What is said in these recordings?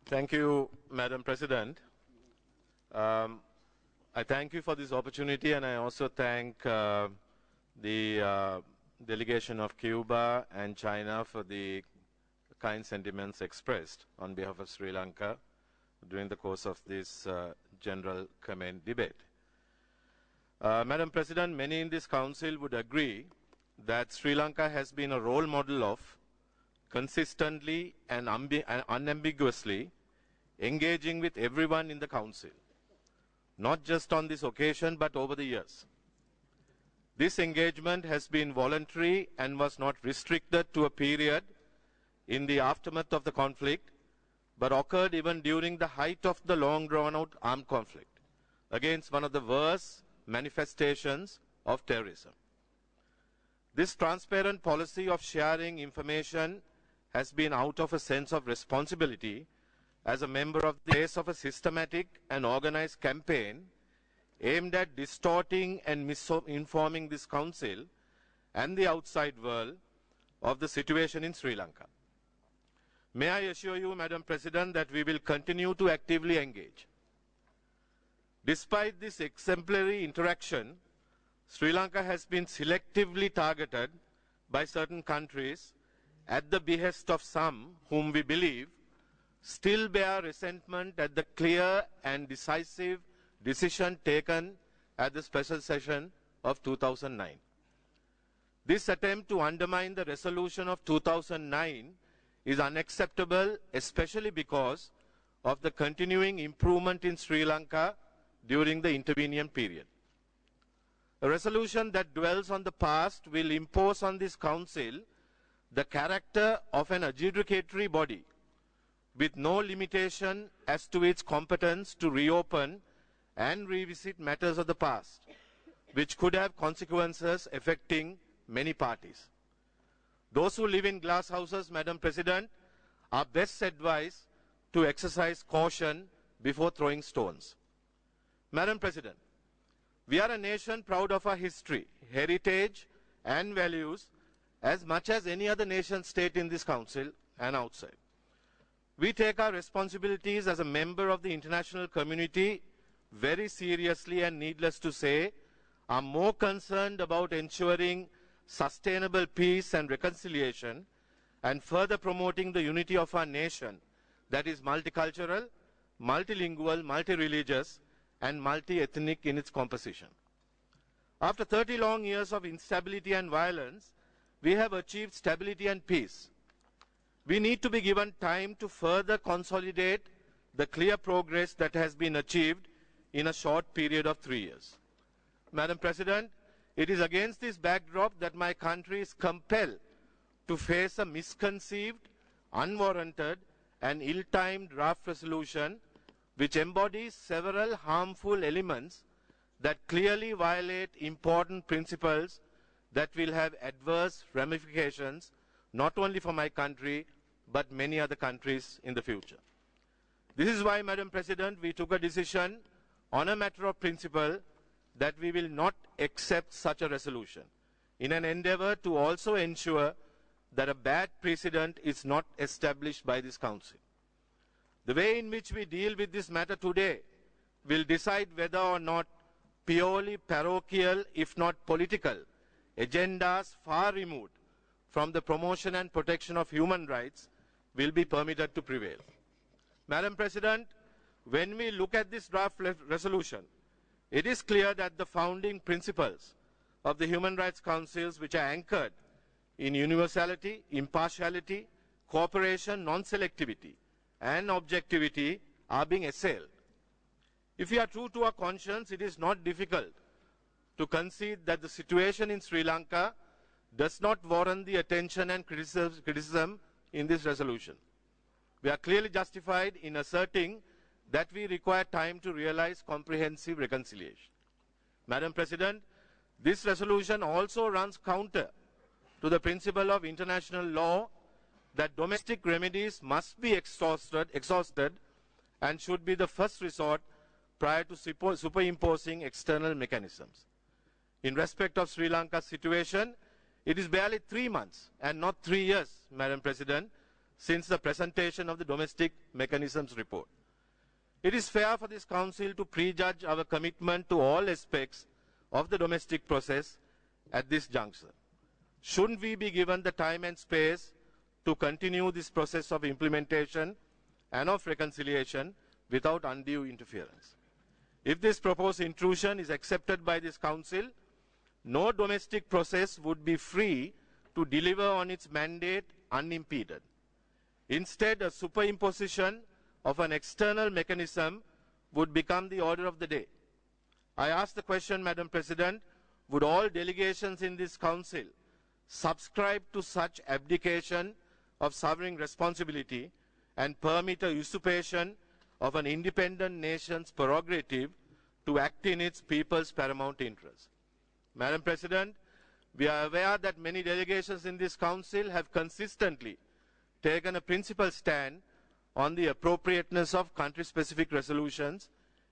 Thank you, Madam President. I thank you for this opportunity, and I also thank the delegation of Cuba and China for the kind sentiments expressed on behalf of Sri Lanka during the course of this general comment debate. Madam President, many in this Council would agree that Sri Lanka has been a role model of consistently and unambiguously engaging with everyone in the Council, not just on this occasion but over the years. This engagement has been voluntary and was not restricted to a period in the aftermath of the conflict, but occurred even during the height of the long drawn-out armed conflict against one of the worst manifestations of terrorism. This transparent policy of sharing information has been out of a sense of responsibility as a member of the base of a systematic and organized campaign aimed at distorting and misinforming this Council and the outside world of the situation in Sri Lanka. May I assure you, Madam President, that we will continue to actively engage. Despite this exemplary interaction, Sri Lanka has been selectively targeted by certain countries at the behest of some whom we believe still bear resentment at the clear and decisive decision taken at the special session of 2009. This attempt to undermine the resolution of 2009 is unacceptable, especially because of the continuing improvement in Sri Lanka during the intervening period. A resolution that dwells on the past will impose on this Council the character of an adjudicatory body with no limitation as to its competence to reopen and revisit matters of the past, which could have consequences affecting many parties. Those who live in glass houses, Madam President, are best advised to exercise caution before throwing stones. Madam President, we are a nation proud of our history, heritage and values as much as any other nation state in this Council and outside. We take our responsibilities as a member of the international community very seriously and, needless to say, are more concerned about ensuring sustainable peace and reconciliation and further promoting the unity of our nation that is multicultural, multilingual, multi-religious and multi-ethnic in its composition. After 30 long years of instability and violence, we have achieved stability and peace. We need to be given time to further consolidate the clear progress that has been achieved in a short period of 3 years. Madam President, it is against this backdrop that my country is compelled to face a misconceived, unwarranted and ill-timed draft resolution which embodies several harmful elements that clearly violate important principles that will have adverse ramifications not only for my country but many other countries in the future. This is why, Madam President, we took a decision on a matter of principle that we will not accept such a resolution in an endeavor to also ensure that a bad precedent is not established by this Council. The way in which we deal with this matter today will decide whether or not purely parochial, if not political, agendas far removed from the promotion and protection of human rights will be permitted to prevail. Madam President, when we look at this draft resolution, it is clear that the founding principles of the Human Rights Councils, which are anchored in universality, impartiality, cooperation, non-selectivity, and objectivity, are being assailed. If we are true to our conscience, it is not difficult to concede that the situation in Sri Lanka does not warrant the attention and criticism in this resolution. We are clearly justified in asserting that we require time to realize comprehensive reconciliation. Madam President, this resolution also runs counter to the principle of international law that domestic remedies must be exhausted and should be the first resort prior to superimposing external mechanisms. In respect of Sri Lanka's situation, it is barely 3 months and not 3 years, Madam President, since the presentation of the domestic mechanisms report. It is fair for this Council to prejudge our commitment to all aspects of the domestic process at this juncture. Shouldn't we be given the time and space to continue this process of implementation and of reconciliation without undue interference? If this proposed intrusion is accepted by this Council, no domestic process would be free to deliver on its mandate unimpeded. Instead, a superimposition of an external mechanism would become the order of the day. I ask the question, Madam President, would all delegations in this Council subscribe to such abdication of sovereign responsibility and permit a usurpation of an independent nation's prerogative to act in its people's paramount interest? Madam President, we are aware that many delegations in this Council have consistently taken a principled stand on the appropriateness of country-specific resolutions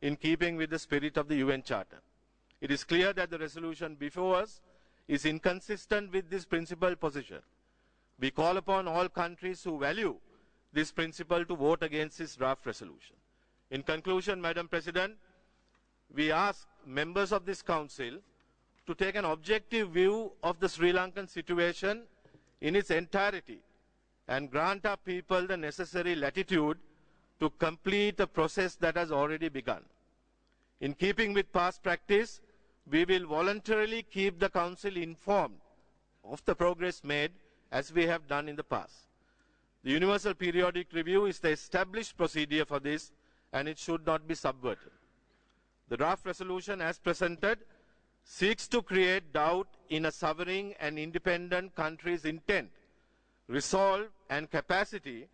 in keeping with the spirit of the UN Charter. It is clear that the resolution before us is inconsistent with this principled position. We call upon all countries who value this principle to vote against this draft resolution. In conclusion, Madam President, we ask members of this Council to take an objective view of the Sri Lankan situation in its entirety and grant our people the necessary latitude to complete a process that has already begun. In keeping with past practice, we will voluntarily keep the Council informed of the progress made as we have done in the past. The Universal Periodic Review is the established procedure for this, and it should not be subverted. The draft resolution as presented seeks to create doubt in a sovereign and independent country's intent, resolve and capacity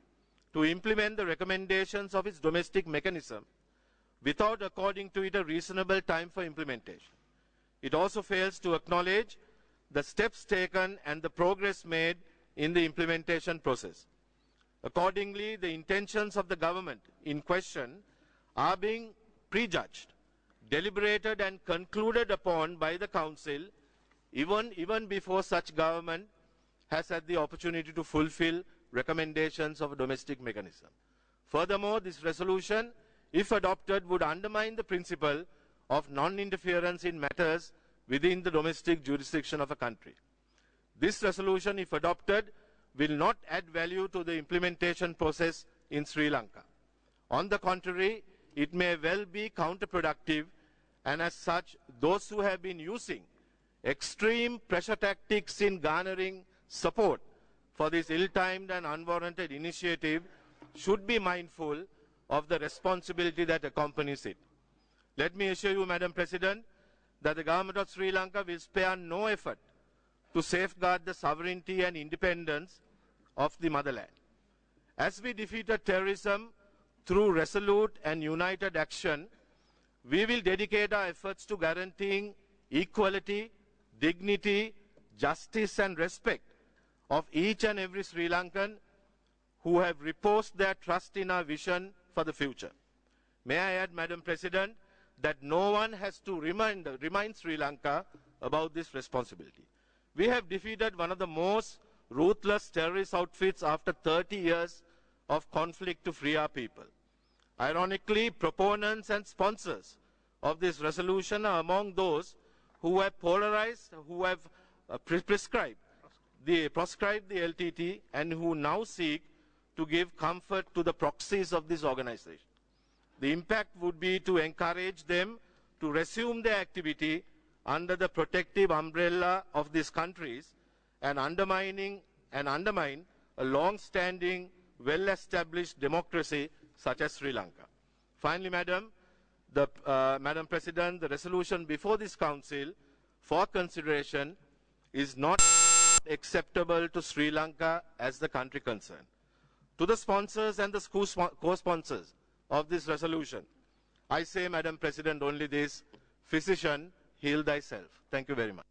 to implement the recommendations of its domestic mechanism without according to it a reasonable time for implementation. It also fails to acknowledge the steps taken and the progress made in the implementation process. Accordingly, the intentions of the government in question are being prejudged, deliberated and concluded upon by the Council even before such government has had the opportunity to fulfill recommendations of a domestic mechanism. Furthermore, this resolution, if adopted, would undermine the principle of non-interference in matters within the domestic jurisdiction of a country. This resolution, if adopted, will not add value to the implementation process in Sri Lanka. On the contrary, it may well be counterproductive, and as such, those who have been using extreme pressure tactics in garnering support for this ill-timed and unwarranted initiative should be mindful of the responsibility that accompanies it. Let me assure you, Madam President, that the government of Sri Lanka will spare no effort to safeguard the sovereignty and independence of the motherland. As we defeated terrorism through resolute and united action, we will dedicate our efforts to guaranteeing equality, dignity, justice and respect of each and every Sri Lankan who have reposed their trust in our vision for the future. May I add, Madam President, that no one has to remind Sri Lanka about this responsibility. We have defeated one of the most ruthless terrorist outfits after 30 years of conflict to free our people. Ironically, proponents and sponsors of this resolution are among those who have polarized, who have proscribed the LTT and who now seek to give comfort to the proxies of this organization. The impact would be to encourage them to resume their activity under the protective umbrella of these countries and undermine a long-standing, well-established democracy such as Sri Lanka. Finally, Madam President, the resolution before this Council for consideration is not acceptable to Sri Lanka as the country concerned. To the sponsors and the co-sponsors of this resolution, I say, Madam President, only this: physician, heal thyself. Thank you very much.